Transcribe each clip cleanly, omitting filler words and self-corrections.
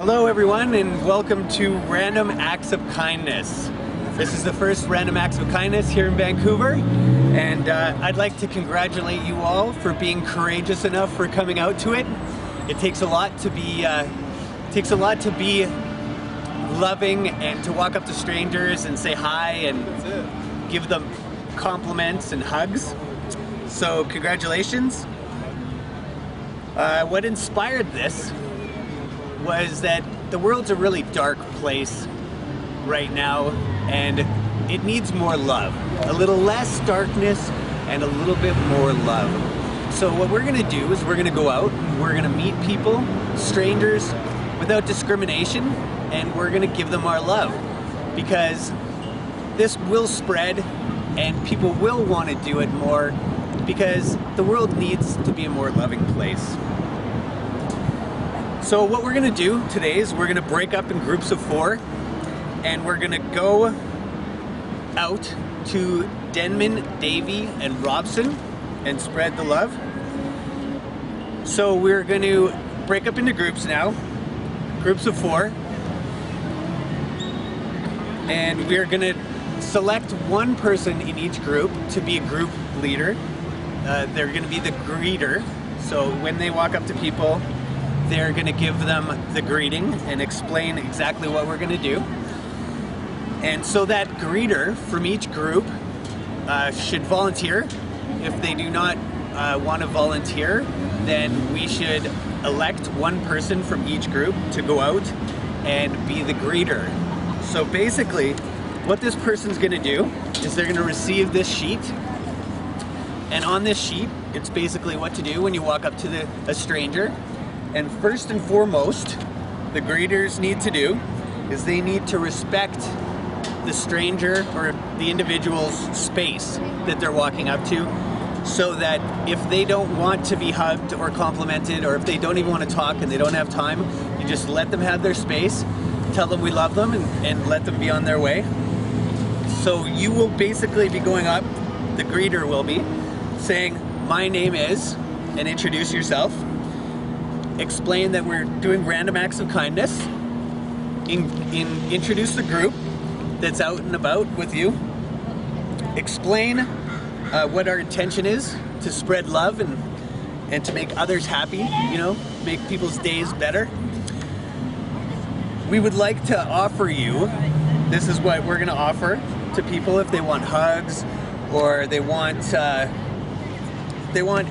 Hello everyone, and welcome to Random Acts of Kindness. This is the first Random Acts of Kindness here in Vancouver, and I'd like to congratulate you all for being courageous enough for coming out to it. It takes a lot to be loving and to walk up to strangers and say hi and give them compliments and hugs. So congratulations. What inspired this was that the world's a really dark place right now, and it needs more love. A little less darkness and a little bit more love. So what we're gonna do is we're gonna go out, we're gonna meet people, strangers, without discrimination, and we're gonna give them our love. Because this will spread and people will want to do it more, because the world needs to be a more loving place. So what we're gonna do today is we're gonna break up in groups of 4, and we're gonna go out to Denman, Davie, and Robson and spread the love. So we're gonna break up into groups now, groups of 4, and we're gonna select one person in each group to be a group leader. They're gonna be the greeter. So when they walk up to people, they're gonna give them the greeting and explain exactly what we're gonna do. And so that greeter from each group should volunteer. If they do not want to volunteer, then we should elect one person from each group to go out and be the greeter. So basically, what this person's gonna do is they're gonna receive this sheet, and on this sheet, it's basically what to do when you walk up to a stranger. And first and foremost, the greeters need to do is they need to respect the stranger or the individual's space that they're walking up to, so that if they don't want to be hugged or complimented, or if they don't even want to talk and they don't have time, you just let them have their space, tell them we love them, and let them be on their way. So you will basically be going up, the greeter will be, saying, "My name is," and introduce yourself. Explain that we're doing random acts of kindness. Introduce the group that's out and about with you. Explain what our intention is, to spread love and to make others happy, you know, make people's days better. We would like to offer you, this is what we're gonna offer to people if they want hugs, or they want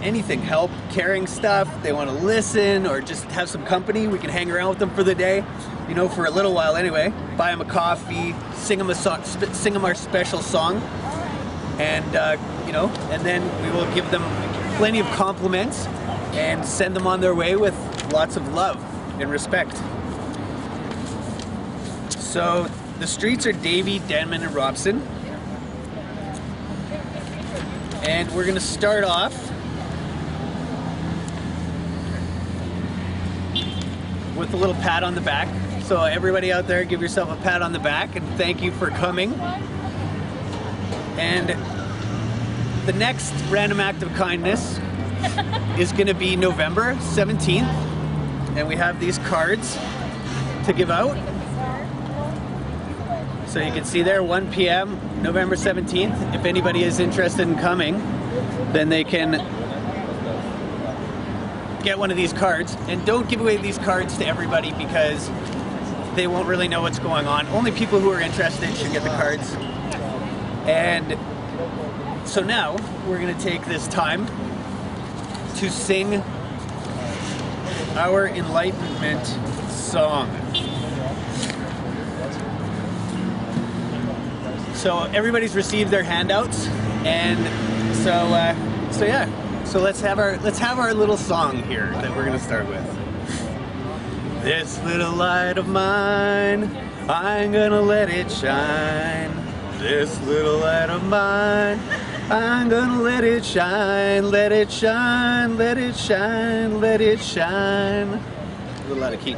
anything, help carrying stuff, they want to listen, or just have some company. We can hang around with them for the day, you know, for a little while anyway. Buy them a coffee, sing them our special song, and you know, and then we will give them plenty of compliments and send them on their way with lots of love and respect. So the streets are Davie, Denman, and Robson, and we're gonna start off with a little pat on the back. So everybody out there, give yourself a pat on the back and thank you for coming. And the next Random Act of Kindness is going to be November 17th, and we have these cards to give out. So you can see there, 1 p.m. November 17th. If anybody is interested in coming, then they can get one of these cards. And don't give away these cards to everybody, because they won't really know what's going on. Only people who are interested should get the cards. And so now we're gonna take this time to sing our enlightenment song. So everybody's received their handouts, and so yeah. So let's have our little song here that we're gonna start with. This little light of mine, I'm gonna let it shine. This little light of mine, I'm gonna let it shine, let it shine, let it shine, let it shine. A little out of key.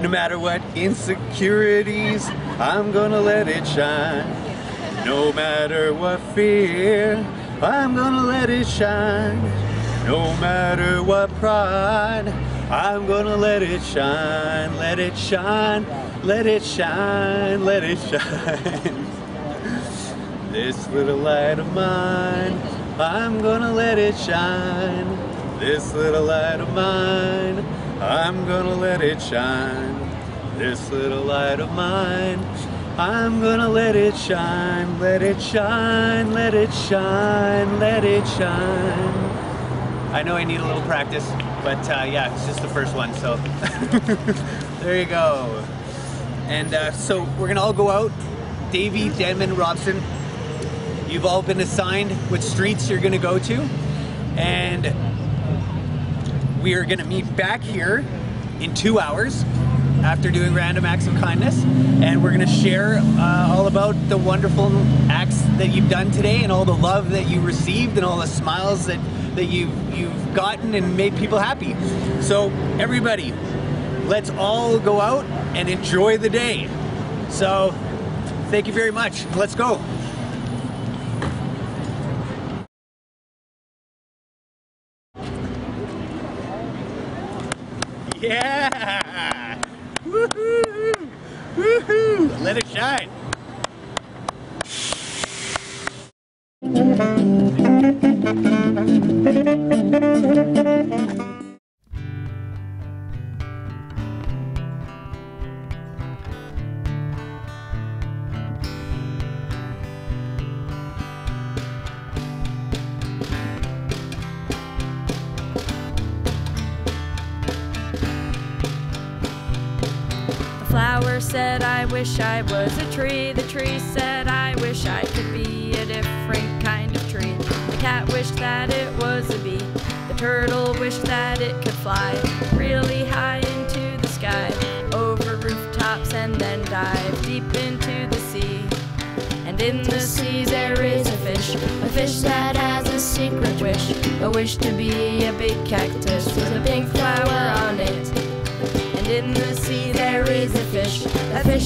No matter what insecurities, I'm gonna let it shine. No matter what fear, I'm gonna let it shine. No matter what pride, I'm gonna let it shine, let it shine, let it shine, let it shine. This little light of mine, I'm gonna let it shine. This little light of mine, I'm gonna let it shine. This little light of mine, I'm gonna let it shine, let it shine, let it shine, let it shine. I know I need a little practice, but yeah, it's just the first one, so there you go. And so we're gonna all go out. Davey, Denman, Robson, you've all been assigned what streets you're gonna go to, and we are gonna meet back here in 2 hours after doing random acts of kindness, and we're gonna share all about the wonderful acts that you've done today and all the love that you received and all the smiles that you've gotten and made people happy. So everybody, let's all go out and enjoy the day. So thank you very much. Let's go. Yeah! Woohoo! Woohoo! Let it shine. Flower said, I wish I was a tree. The tree said, I wish I could be a different kind of tree. The cat wished that it was a bee. The turtle wished that it could fly really high into the sky, over rooftops and then dive deep into the sea. And in the sea there is a fish that has a secret wish, a wish to be a big cactus with a pink flower on it. And in the sea there is a fish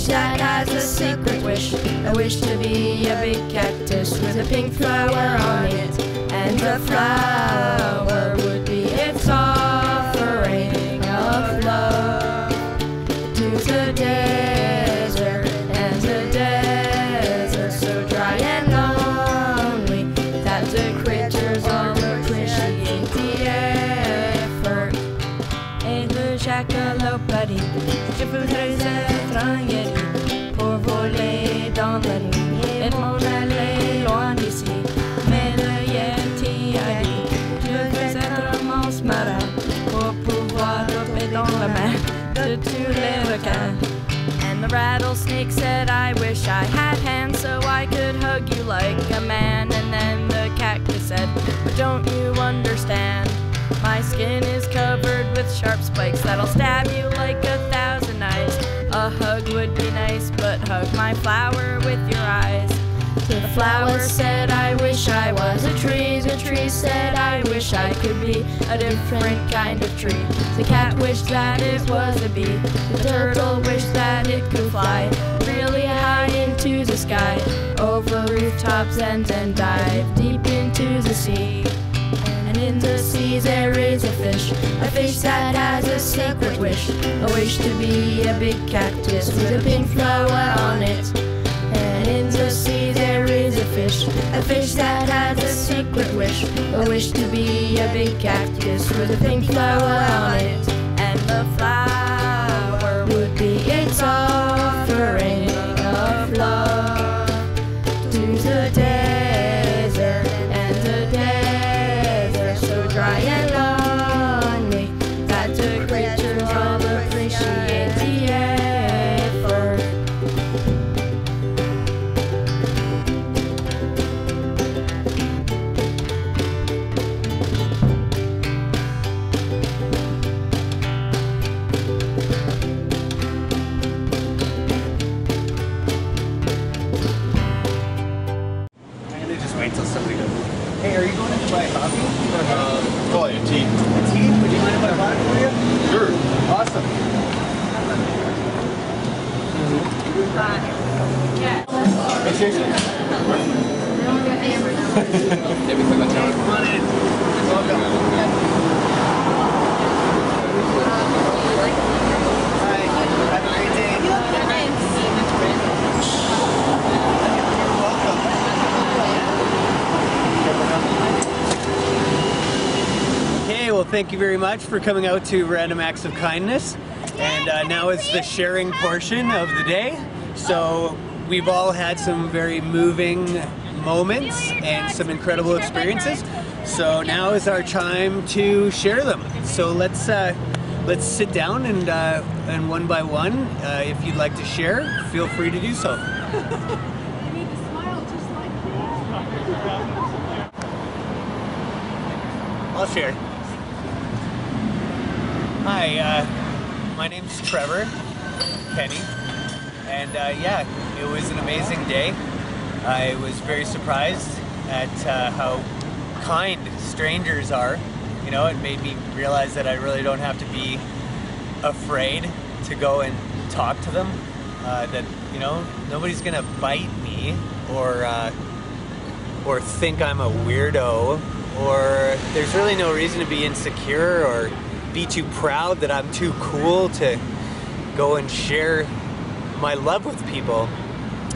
that has a secret wish, a wish to be a big cactus with a pink flower on it. And the flower would be its offering of love to the desert, and the desert so dry and lonely that the critters all appreciate the effort. Et le jackalope, je voudrais être un yeti pour voler dans la nuit et m'en aller loin d'ici. Mais le yeti a dit, je voudrais être un monstre marin pour pouvoir choper dans la main de tous les requins. And the rattlesnake said, I wish I had hands so I could hug you like a man. And then the cactus said, but don't you understand? My skin is covered with sharp spikes that'll stab you like 1,000 knives. A hug would be nice, but hug my flower with your eyes. The flower said, I wish I was a tree. The tree said, I wish I could be a different kind of tree. The cat wished that it was a bee. The turtle wished that it could fly really high into the sky, over rooftops and then dive deep into the sea. And in the sea there is a fish that has a secret wish, a wish to be a big cactus with a pink flower on it. And in the sea there is a fish that has a secret wish, a wish to be a big cactus with a pink flower on it. And the flower would be its offering of love to the desert, and the desert so dry and lonely that the creatures all appreciate the effort. Until somebody goes, hey, are you going in to buy coffee? Probably a tea. A tea? Would you mind if I bought it for you? Sure. Awesome. Hey, seriously? Hey, come on in. Welcome. Hi, have a great day. You're welcome. Okay, well, thank you very much for coming out to Random Acts of Kindness. And now is the sharing portion of the day. So we've all had some very moving moments and some incredible experiences. So now is our time to share them. So let's sit down and one by one, if you'd like to share, feel free to do so. You need to smile just like that. I'll share. Hi, my name's Trevor Kenny, and yeah, it was an amazing day. I was very surprised at how kind strangers are. You know, it made me realize that I really don't have to be afraid to go and talk to them. That, you know, nobody's gonna bite me or think I'm a weirdo, or there's really no reason to be insecure or be too proud that I'm too cool to go and share my love with people.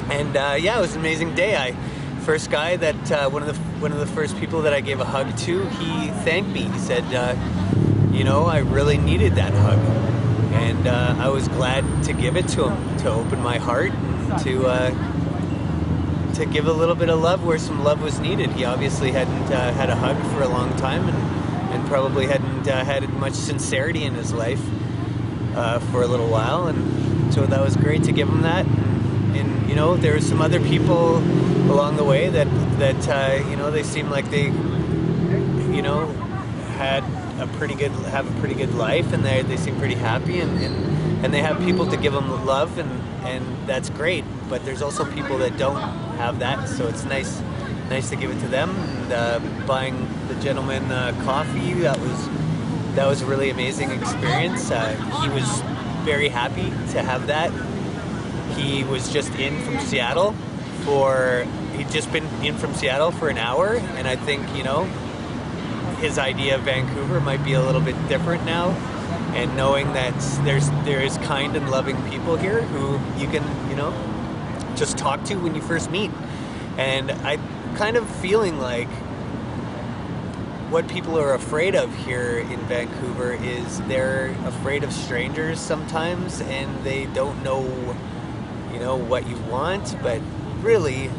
And yeah, it was an amazing day. First guy that one of the first people that I gave a hug to, he thanked me. He said, you know, I really needed that hug, and I was glad to give it to him, to open my heart, to give a little bit of love where some love was needed. He obviously hadn't had a hug for a long time, and probably hadn't had much sincerity in his life for a little while, and so that was great to give him that. And you know, there were some other people along the way that you know, they seemed like they, you know, have a pretty good life, and they seem pretty happy, and they have people to give them love, and that's great. But there's also people that don't have that, so it's nice to give it to them. And buying the gentleman coffee, that was a really amazing experience. He was very happy to have that. He was just in from Seattle he'd just been in from Seattle for an hour, and I think, you know, his idea of Vancouver might be a little bit different now, and knowing that there is kind and loving people here who you can, you know, just talk to when you first meet. And I kind of feeling like what people are afraid of here in Vancouver is they're afraid of strangers sometimes, and they don't know, you know, what you want. But really,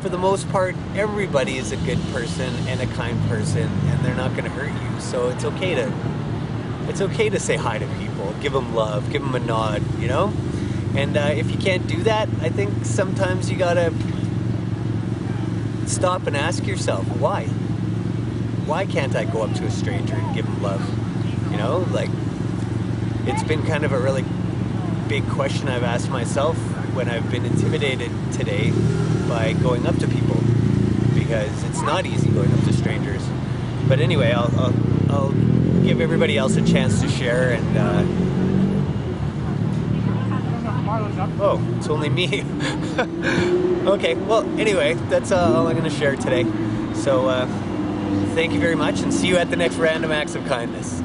for the most part, everybody is a good person and a kind person, and they're not going to hurt you. So it's okay to say hi to people, give them love, give them a nod, you know. And if you can't do that, I think sometimes you gotta stop and ask yourself, why? Why can't I go up to a stranger and give them love? You know, like, it's been kind of a really big question I've asked myself when I've been intimidated today by going up to people, because it's not easy going up to strangers. But anyway, I'll give everybody else a chance to share, and oh, it's only me. Okay, well, anyway, that's all I'm going to share today. So thank you very much, and see you at the next Random Acts of Kindness.